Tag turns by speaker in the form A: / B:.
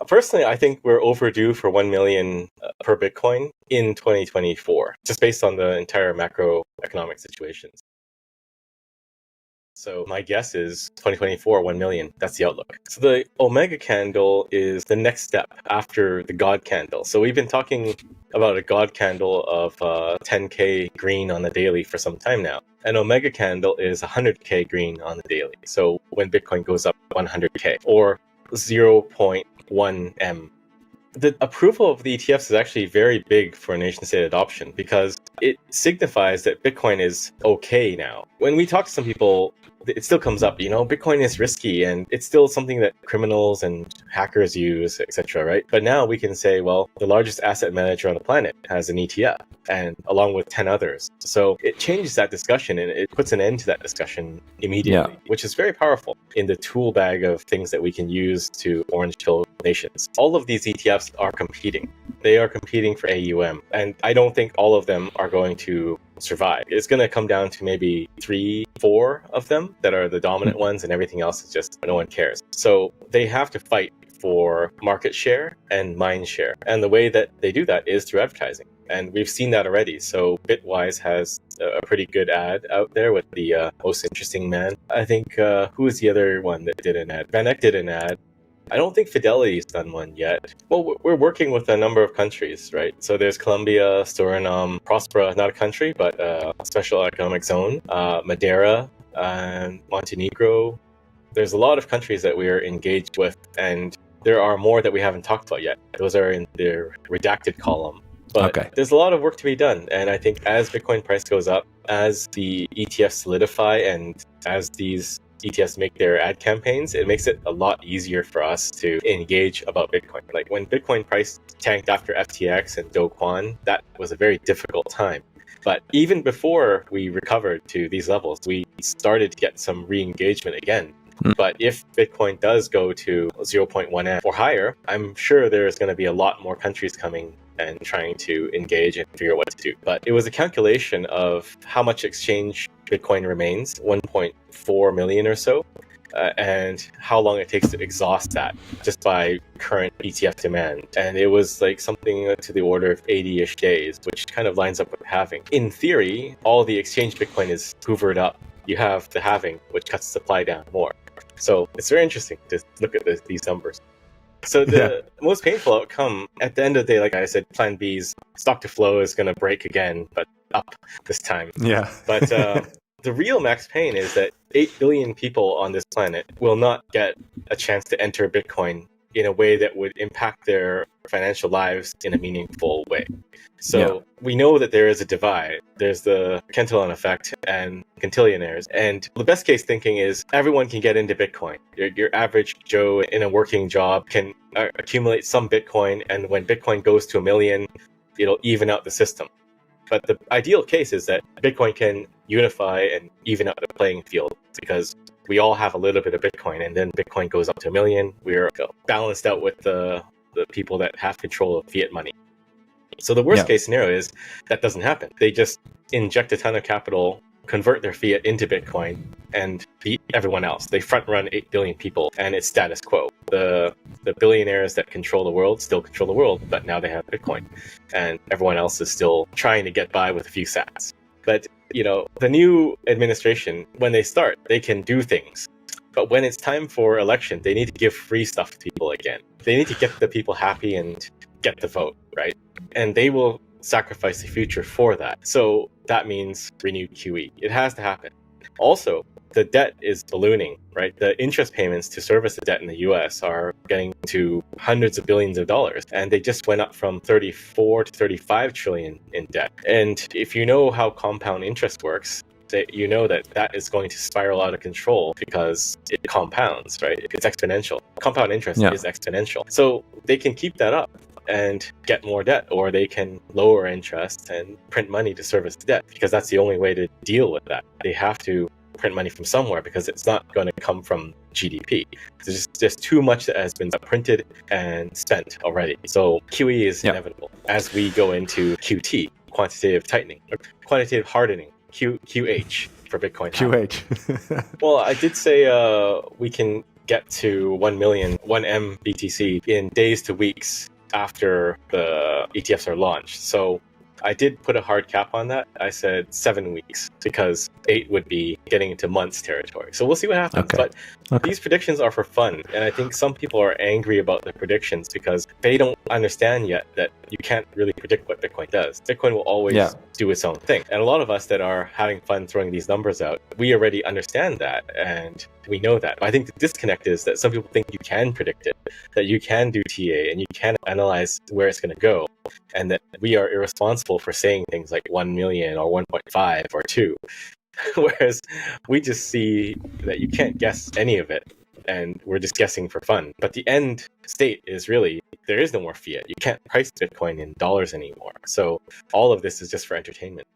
A: Personally, I think we're overdue for 1 million per Bitcoin in 2024, just based on the entire macroeconomic situations. So my guess is 2024, 1 million. That's the outlook. So the Omega candle is the next step after the God candle. So we've been talking about a God candle of 10K green on the daily for some time now. An Omega candle is 100K green on the daily. So when Bitcoin goes up 100K or 0.1 M. The approval of the ETFs is actually very big for nation-state adoption because it signifies that Bitcoin is okay now. When we talk to some people, it still comes up, Bitcoin is risky and it's still something that criminals and hackers use, etc., right? But now we can say, well, the largest asset manager on the planet has an ETF and along with 10 others. So it changes that discussion and it puts an end to that discussion immediately, which is very powerful in the tool bag of things that we can use to orange pill nations. All of these ETFs are competing. They are competing for AUM. And I don't think all of them are going to survive. It's going to come down to maybe 3, 4 of them that are the dominant ones, and everything else is just no one cares. So they have to fight for market share and mind share. And the way that they do that is through advertising. And we've seen that already. So Bitwise has a pretty good ad out there with the most interesting man. I think, who was the other one that did an ad? Van Eck did an ad. I don't think Fidelity's done one yet. Well, we're working with a number of countries, right? So there's Colombia, Suriname, Prospera, not a country, but a special economic zone, Madeira, and Montenegro. There's a lot of countries that we're engaged with, and there are more that we haven't talked about yet. Those are in the redacted column. But there's a lot of work to be done. And I think as Bitcoin price goes up, as the ETFs solidify, and as these ETFs make their ad campaigns, it makes it a lot easier for us to engage about Bitcoin. Like when Bitcoin price tanked after FTX and Do Kwon, that was a very difficult time. But even before we recovered to these levels, we started to get some re-engagement again. But if Bitcoin does go to 0.1 M or higher, I'm sure there's going to be a lot more countries coming and trying to engage and figure out what to do. But it was a calculation of how much exchange Bitcoin remains, 1.4 million or so, and how long it takes to exhaust that just by current ETF demand. And it was like something to the order of 80-ish days, which kind of lines up with halving. In theory, all the exchange Bitcoin is hoovered up. You have the halving, which cuts supply down more. So it's very interesting to look at these numbers. So the most painful outcome at the end of the day, like I said, Plan B's stock to flow is going to break again, but up this time.
B: Yeah.
A: But the real max pain is that 8 billion people on this planet will not get a chance to enter Bitcoin in a way that would impact their financial lives in a meaningful way. So we know that there is a divide. There's the Cantillon effect and quintillionaires. And the best case thinking is everyone can get into Bitcoin. Your average Joe in a working job can accumulate some Bitcoin. And when Bitcoin goes to 1 million, it'll even out the system. But the ideal case is that Bitcoin can unify and even out the playing field because we all have a little bit of Bitcoin, and then Bitcoin goes up to 1 million. We're balanced out with the people that have control of fiat money. So the worst case scenario is that doesn't happen. They just inject a ton of capital, convert their fiat into Bitcoin, and beat everyone else. They front run 8 billion people, and it's status quo. The billionaires that control the world still control the world, but now they have Bitcoin, and everyone else is still trying to get by with a few sats. But the new administration, when they start, they can do things. But when it's time for election, they need to give free stuff to people again. They need to get the people happy and get the vote, right? And they will sacrifice the future for that. So that means renewed QE. It has to happen. Also, the debt is ballooning, right? The interest payments to service the debt in the US are getting to hundreds of billions of dollars. And they just went up from 34 to 35 trillion in debt. And if you know how compound interest works, you know that is going to spiral out of control because it compounds, right? It's exponential. Compound interest is exponential. So they can keep that up and get more debt, or they can lower interest and print money to service the debt, because that's the only way to deal with that. They have to print money from somewhere because it's not going to come from GDP. There's just too much that has been printed and spent already. So QE is inevitable as we go into QT, quantitative tightening, or quantitative hardening, QH for Bitcoin.
B: QH.
A: Well, I did say we can get to 1 million, 1M BTC in days to weeks after the ETFs are launched. So I did put a hard cap on that. I said 7 weeks because 8 would be getting into months territory. So we'll see what happens.
B: Okay.
A: But these predictions are for fun. And I think some people are angry about the predictions because they don't understand yet that you can't really predict what Bitcoin does. Bitcoin will always do its own thing. And a lot of us that are having fun throwing these numbers out, we already understand that and we know that. I think the disconnect is that some people think you can predict it, that you can do TA and you can analyze where it's going to go, and that we are irresponsible for saying things like 1 million or 1.5 or 2. Whereas we just see that you can't guess any of it and we're just guessing for fun. But the end state is really there is no more fiat. You can't price Bitcoin in dollars anymore. So all of this is just for entertainment.